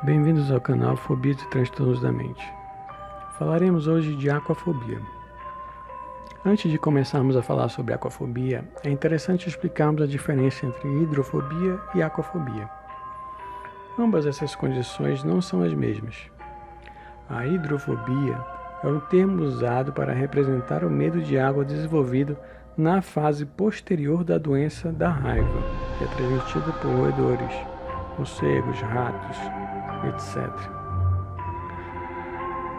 Bem-vindos ao canal Fobias e Transtornos da Mente. Falaremos hoje de aquafobia. Antes de começarmos a falar sobre aquafobia, é interessante explicarmos a diferença entre hidrofobia e aquafobia. Ambas essas condições não são as mesmas. A hidrofobia é um termo usado para representar o medo de água desenvolvido na fase posterior da doença da raiva, que é transmitida por roedores, morcegos, ratos, etc.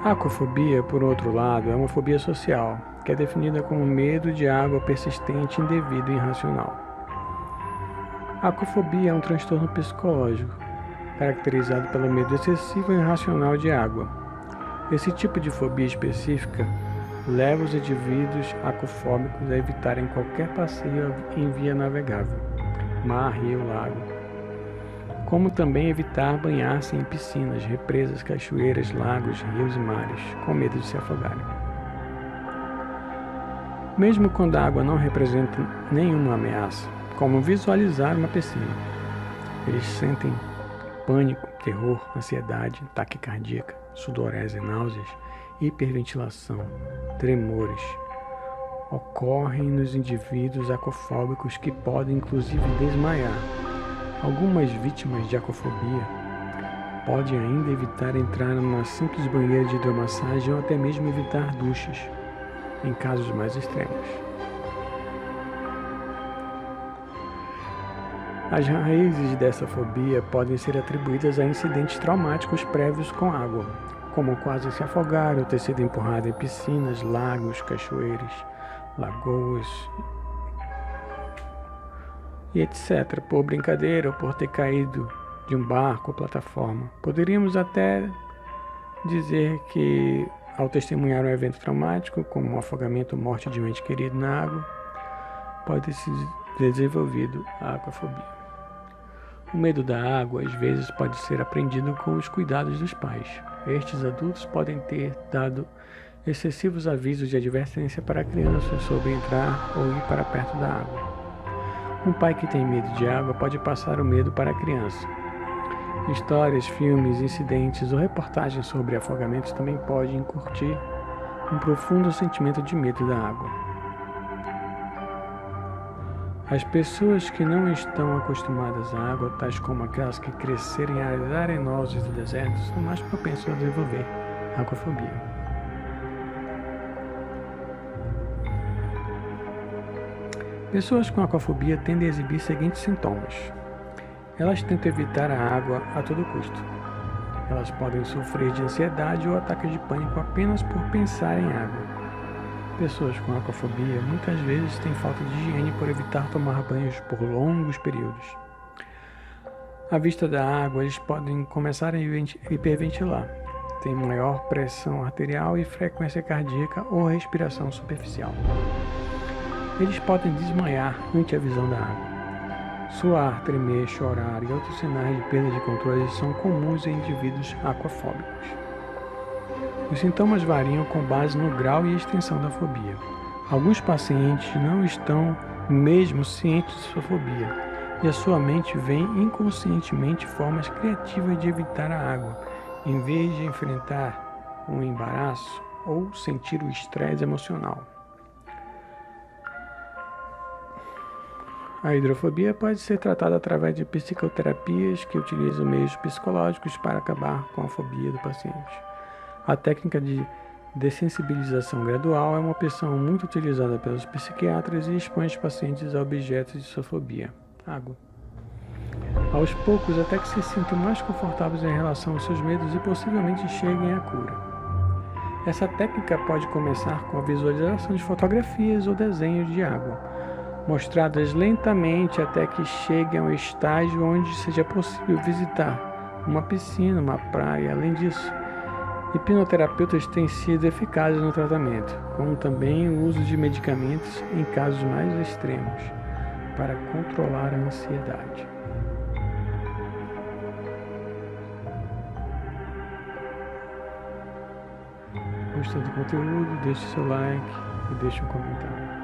A aquafobia, por outro lado, é uma fobia social, que é definida como medo de água persistente, indevido e irracional. A aquafobia é um transtorno psicológico, caracterizado pelo medo excessivo e irracional de água. Esse tipo de fobia específica leva os indivíduos aquafóbicos a evitarem qualquer passeio em via navegável, mar, rio, lago, como também evitar banhar-se em piscinas, represas, cachoeiras, lagos, rios e mares, com medo de se afogarem. Mesmo quando a água não representa nenhuma ameaça, como visualizar uma piscina, eles sentem pânico, terror, ansiedade, taquicardia, sudorese, náuseas, hiperventilação, tremores. Ocorrem nos indivíduos aquafóbicos que podem inclusive desmaiar. Algumas vítimas de aquafobia podem ainda evitar entrar numa simples banheira de hidromassagem ou até mesmo evitar duchas, em casos mais extremos. As raízes dessa fobia podem ser atribuídas a incidentes traumáticos prévios com água, como quase se afogar ou ter sido empurrado em piscinas, lagos, cachoeiras, lagoas e etc., por brincadeira ou por ter caído de um barco ou plataforma. Poderíamos até dizer que, ao testemunhar um evento traumático, como um afogamento ou morte de um ente querido na água, pode ter se desenvolvido a aquafobia. O medo da água, às vezes, pode ser aprendido com os cuidados dos pais. Estes adultos podem ter dado excessivos avisos de advertência para a criança sobre entrar ou ir para perto da água. Um pai que tem medo de água pode passar o medo para a criança. Histórias, filmes, incidentes ou reportagens sobre afogamentos também podem incutir um profundo sentimento de medo da água. As pessoas que não estão acostumadas à água, tais como aquelas que cresceram em áreas arenosas do deserto, são mais propensas a desenvolver aquafobia. Pessoas com aquafobia tendem a exibir os seguintes sintomas. Elas tentam evitar a água a todo custo. Elas podem sofrer de ansiedade ou ataques de pânico apenas por pensar em água. Pessoas com aquafobia muitas vezes têm falta de higiene por evitar tomar banhos por longos períodos. À vista da água, eles podem começar a hiperventilar, têm maior pressão arterial e frequência cardíaca ou respiração superficial. Eles podem desmaiar ante a visão da água. Suar, tremer, chorar e outros sinais de perda de controle são comuns em indivíduos aquafóbicos. Os sintomas variam com base no grau e extensão da fobia. Alguns pacientes não estão mesmo cientes de sua fobia, e a sua mente vê inconscientemente formas criativas de evitar a água, em vez de enfrentar um embaraço ou sentir o estresse emocional. A hidrofobia pode ser tratada através de psicoterapias que utilizam meios psicológicos para acabar com a fobia do paciente. A técnica de dessensibilização gradual é uma opção muito utilizada pelos psiquiatras e expõe os pacientes a objetos de sua fobia, água. Aos poucos, até que se sintam mais confortáveis em relação aos seus medos e possivelmente cheguem à cura. Essa técnica pode começar com a visualização de fotografias ou desenhos de água, mostradas lentamente até que cheguem ao estágio onde seja possível visitar uma piscina, uma praia. Além disso, hipnoterapeutas têm sido eficazes no tratamento, como também o uso de medicamentos em casos mais extremos, para controlar a ansiedade. Gostou do conteúdo? Deixe seu like e deixe um comentário.